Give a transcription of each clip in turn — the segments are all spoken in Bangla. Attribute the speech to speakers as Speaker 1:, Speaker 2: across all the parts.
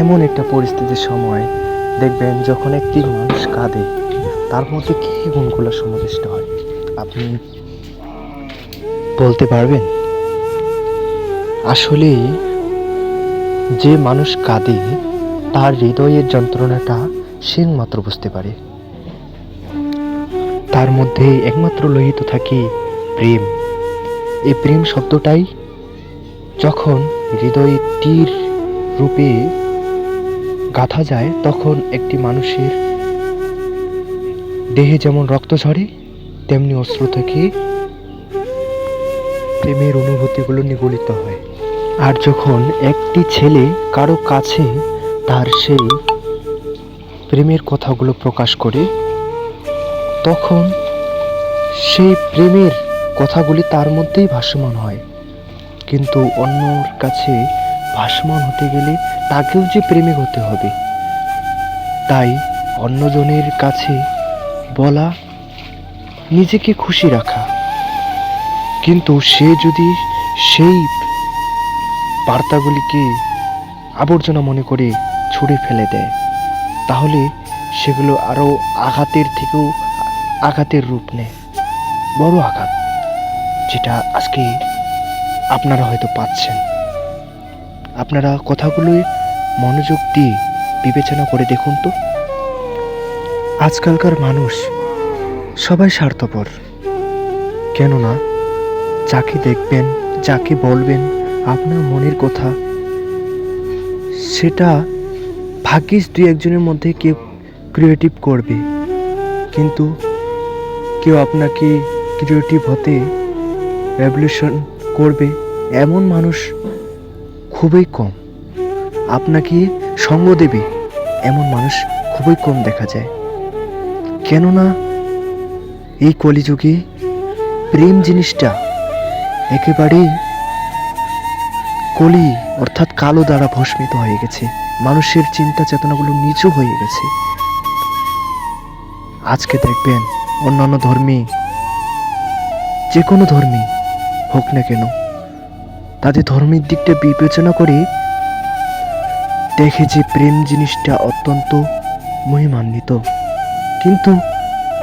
Speaker 1: এমন একটা পরিস্থিতির সময় দেখবেন যখন একটি মানুষ কাঁদে তার মধ্যে কী গুণগুলো সমাবিষ্ট হয় আপনি বলতে পারবেন? আসলে যে মানুষ কাঁদে তার হৃদয়ের যন্ত্রণাটা সে মাত্র বুঝতে পারে। তার মধ্যে একমাত্র লোহিত থাকে প্রেম। এই প্রেম শব্দটাই যখন হৃদয়ে তীর রূপে গাঁথা যায় তখন একটি মানুষের দেহে যেমন রক্ত ঝরে তেমনি অশ্রু থেকে প্রেমের অনুভূতিগুলো নিগলিত হয়। আর যখন একটি ছেলে কারো কাছে তার সেই প্রেমের কথাগুলো প্রকাশ করে তখন সেই প্রেমের কথাগুলি তার মধ্যেই ভাসমান হয়, কিন্তু অন্যর কাছে ভাসমান হতে গেলে তাকেও যে প্রেমিক হতে হবে। তাই অন্যজনের কাছে বলা নিজেকে খুশি রাখা, কিন্তু সে যদি সেই বার্তাগুলিকে আবর্জনা মনে করে ছুঁড়ে ফেলে দেয় তাহলে সেগুলো আরও আঘাতের থেকেও আঘাতের রূপ নেয়, বড় আঘাত, যেটা আজকে আপনারা হয়তো পাচ্ছেন। আপনারা কথাগুলোই মনোযোগ দিয়ে বিবেচনা করে দেখুন তো। আজকালকার মানুষ সবাই স্বার্থপর, কেননা যাকে দেখবেন, যাকে বলবেন আপনার মনের কথা, সেটা ভাগ্যিস দুই একজনের মধ্যে কেউ ক্রিয়েটিভ করবে, কিন্তু কেউ আপনাকে ক্রিয়েটিভ হতে রেভলিউশন করবে এমন মানুষ খুবই কম। আপনাকে সঙ্গ দেবে এমন মানুষ খুবই কম দেখা যায়। কেননা এই কলিযুগে প্রেম জিনিসটা একেবারেই কলি অর্থাৎ কালো দ্বারা ভস্মিত হয়ে গেছে। মানুষের চিন্তা চেতনাগুলো নিচু হয়ে গেছে। আজকে দেখবেন অন্যান্য ধর্মী, যে কোনো ধর্মী হোক না কেন, তাদের ধর্মের দিকটা বিবেচনা করে দেখে যে প্রেম জিনিসটা অত্যন্ত মহিমান্বিত, কিন্তু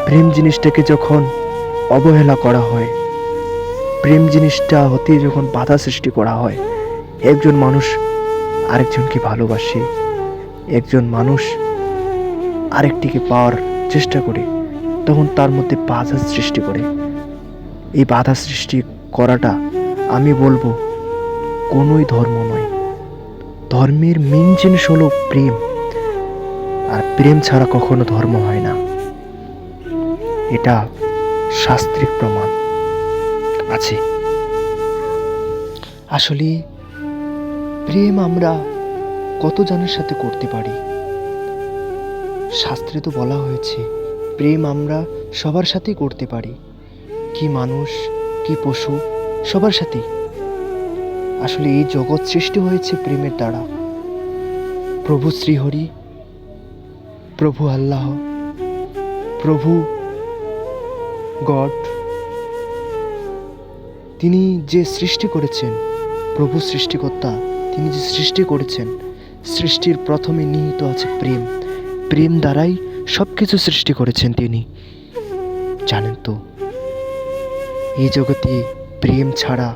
Speaker 1: প্রেম জিনিসটাকে যখন অবহেলা করা হয়, প্রেম জিনিসটা হতে যখন বাধা সৃষ্টি করা হয়, একজন মানুষ আরেকজনকে ভালোবাসে, একজন মানুষ আরেকটিকে পাওয়ার চেষ্টা করে, তখন তার মধ্যে বাধা সৃষ্টি করে। এই বাধা সৃষ্টি করাটা আমি বলবো কোনোই ধর্ম নয়। ধর্মের মেন জিনিস হলো প্রেম, আর প্রেম ছাড়া কখনো ধর্ম হয় না। এটা শাস্ত্রিক প্রমাণ আছে। আসলে প্রেম আমরা কত জনের সাথে করতে পারি। শাস্ত্রে তো বলা হয়েছে প্রেম আমরা সবার সাথেই করতে পারি, কি মানুষ কি পশু, সবার সাথেই। আসলে এই জগৎ সৃষ্টি হয়েছে প্রেমের দ্বারা। প্রভু শ্রীহরি, প্রভু আল্লাহ, প্রভু গড, তিনি যে সৃষ্টি করেছেন, প্রভু সৃষ্টিকর্তা, তিনি যে সৃষ্টি করেছেন, সৃষ্টির প্রথমে নিহিত আছে প্রেম। প্রেম দ্বারাই সব কিছু সৃষ্টি করেছেন তিনি। জানেন তো, এই জগতে প্রেম ছাড়া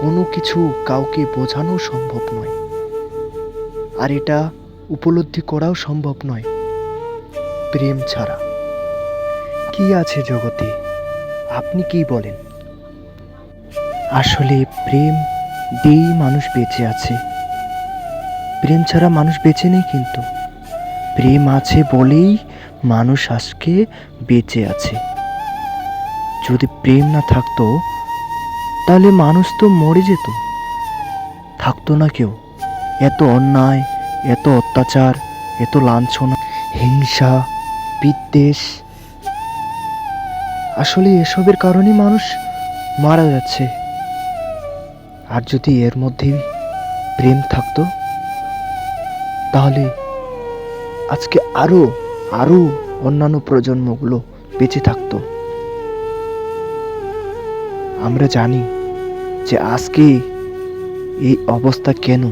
Speaker 1: কোনো কিছু কাউকে বোঝানো সম্ভব নয়, আর এটা উপলব্ধি করাও সম্ভব নয়। প্রেম ছাড়া কি আছে জগতে, আপনি কি বলেন? আসলে প্রেম দিয়েই মানুষ বেঁচে আছে। প্রেম ছাড়া মানুষ বেঁচে নেই, কিন্তু প্রেম আছে বলেই মানুষ আজকে বেঁচে আছে। যদি প্রেম না থাকতো তাহলে মানুষ তো মরে যেত, থাকতো না কেউ। এত অন্যায়, এত অত্যাচার, এত লাঞ্ছনা, হিংসা, বিদ্বেষ, আসলে এসবের কারণেই মানুষ মারা যাচ্ছে। আর যদি এর মধ্যে প্রেম থাকতো তাহলে আজকে আরো আরো অন্যান্য প্রজন্মগুলো বেঁচে থাকতো। আমরা জানি যে আজকে এই অবস্থা কেন,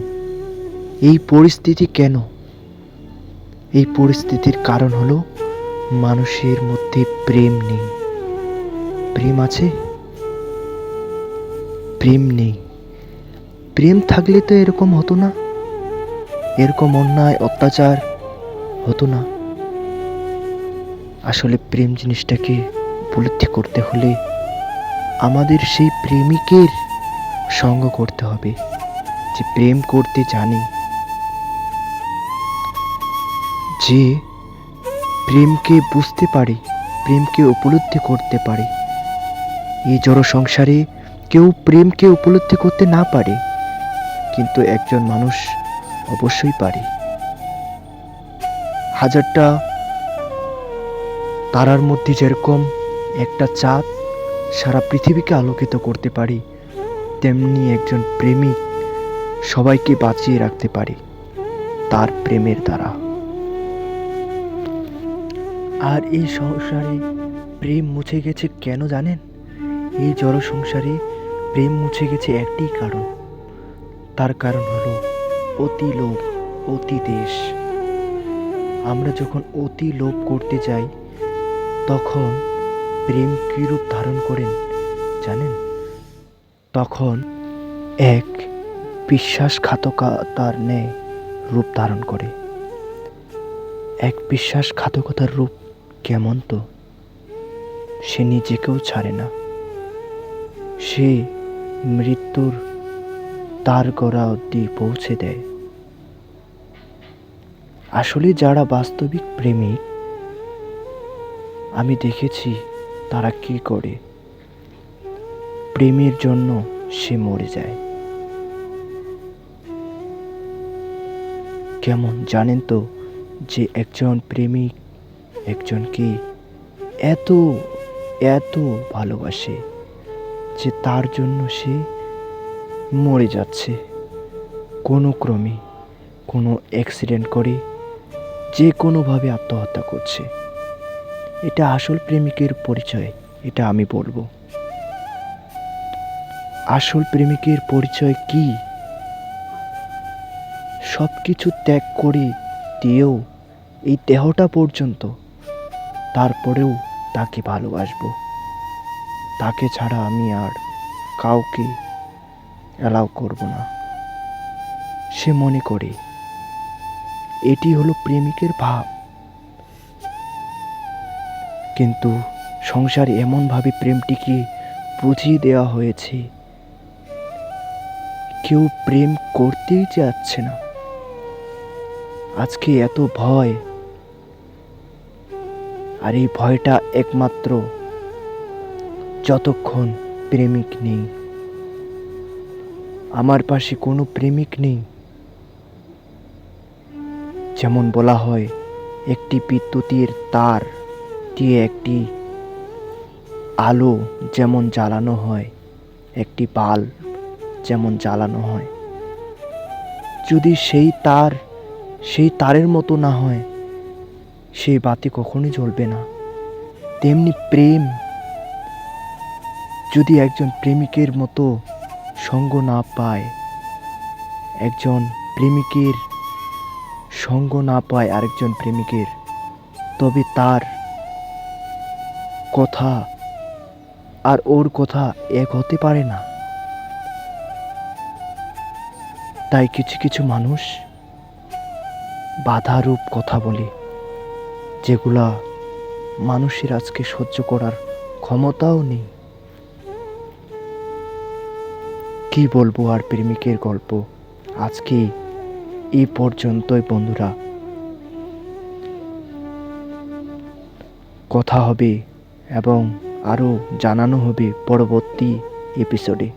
Speaker 1: এই পরিস্থিতি কেন? এই পরিস্থিতির কারণ হলো মানুষের মধ্যে প্রেম নেই। প্রেম আছে? প্রেম নেই। প্রেম থাকলে তো এরকম হতো না, এরকম অন্যায় অত্যাচার হতো না। আসলে প্রেম জিনিসটাকে উপলব্ধি করতে হলে আমাদের সেই প্রেমিকের সঙ্গ করতে হবে, যে প্রেম করতে জানে, যে প্রেমকে বুঝতে পারে, প্রেমকে উপলব্ধি করতে পারে। এই জড় সংসারে কেউ প্রেমকে উপলব্ধি করতে না পারে, কিন্তু একজন মানুষ অবশ্যই পারে। হাজারটা তারার মধ্যে যেরকম একটা চাঁদ সারা পৃথিবীকে আলোকিত করতে পারে, তেমনি একজন প্রেমিক সবাইকে বাঁচিয়ে রাখতে পারে তার প্রেমের দ্বারা। আর এই সংসারে প্রেম মুছে গেছে কেন জানেন? এই জড় সংসারে প্রেম মুছে গেছে একটি কারণ, তার কারণ হলো অতি লোভ, অতি দেশ। আমরা যখন অতি লোভ করতে যাই, তখন প্রেম কী রূপ ধারণ করেন জানেন? তখন এক বিশ্বাসঘাতকতার ন্যায় রূপ ধারণ করে। এক বিশ্বাসঘাতকতার রূপ কেমন তো? সে নিজেকেও ছাড়ে না, সে মৃত্যুর তার গড়া অবধি পৌঁছে দেয়। আসলে যারা বাস্তবিক প্রেমিক, আমি দেখেছি তারা কি করে। প্রেমের জন্য সে মরে যায়। কেমন জানেন তো? যে একজন প্রেমিক একজনকে এত এত ভালোবাসে যে তার জন্য সে মরে যাচ্ছে কোনো ক্রমে, কোনো অ্যাক্সিডেন্ট করে, যে কোনোভাবে আত্মহত্যা করছে। এটা আসল প্রেমিকের পরিচয়, এটা আমি বলবো। আসল প্রেমিকের পরিচয় কি? সব কিছু ত্যাগ করে দিয়েও এই দেহটা পর্যন্ত, তারপরেও তাকে ভালোবাসবো। তাকে ছাড়া আমি আর কাউকে অ্যালাউ করব না, সে মনে করে। এটি হলো প্রেমিকের ভাব। কিন্তু সংসারে এমনভাবে প্রেমটিকে বুঝিয়ে দেওয়া হয়েছে, কেউ প্রেম করতেই চাচ্ছে না। আজকে এত ভয়, আর এই ভয়টা একমাত্র যতক্ষণ প্রেমিক নেই। আমার পাশে কোনো প্রেমিক নেই। যেমন বলা হয়, একটি বিদ্যুতের তার দিয়ে একটি আলো যেমন জ্বালানো হয়, একটি বাল্ব যেমন জ্বালানো হয়, যদি সেই তারের মতো না হয়, সেই বাতি কখনোই জ্বলবে না। তেমনি প্রেম যদি একজন প্রেমিকের মতো সঙ্গ না পায়, একজন প্রেমিকের সঙ্গ না পায় আরেকজন প্রেমিকের, তবে তার কথা আর ওর কথা এক হতে পারে না। তাই কিছু কিছু মানুষ বাধারূপ কথা বলে, যেগুলা মানুষের আজকে সহ্য করার ক্ষমতাও নেই। কি বলবো আর প্রেমিকের গল্প? আজকে এই পর্যন্তই বন্ধুরা। কথা হবে এবং আরও জানানো হবে পরবর্তী এপিসোডে।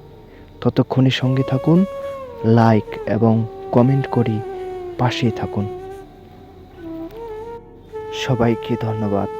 Speaker 1: ততক্ষণে সঙ্গে থাকুন, লাইক এবং কমেন্ট করে পাশে থাকুন। সবাইকে ধন্যবাদ।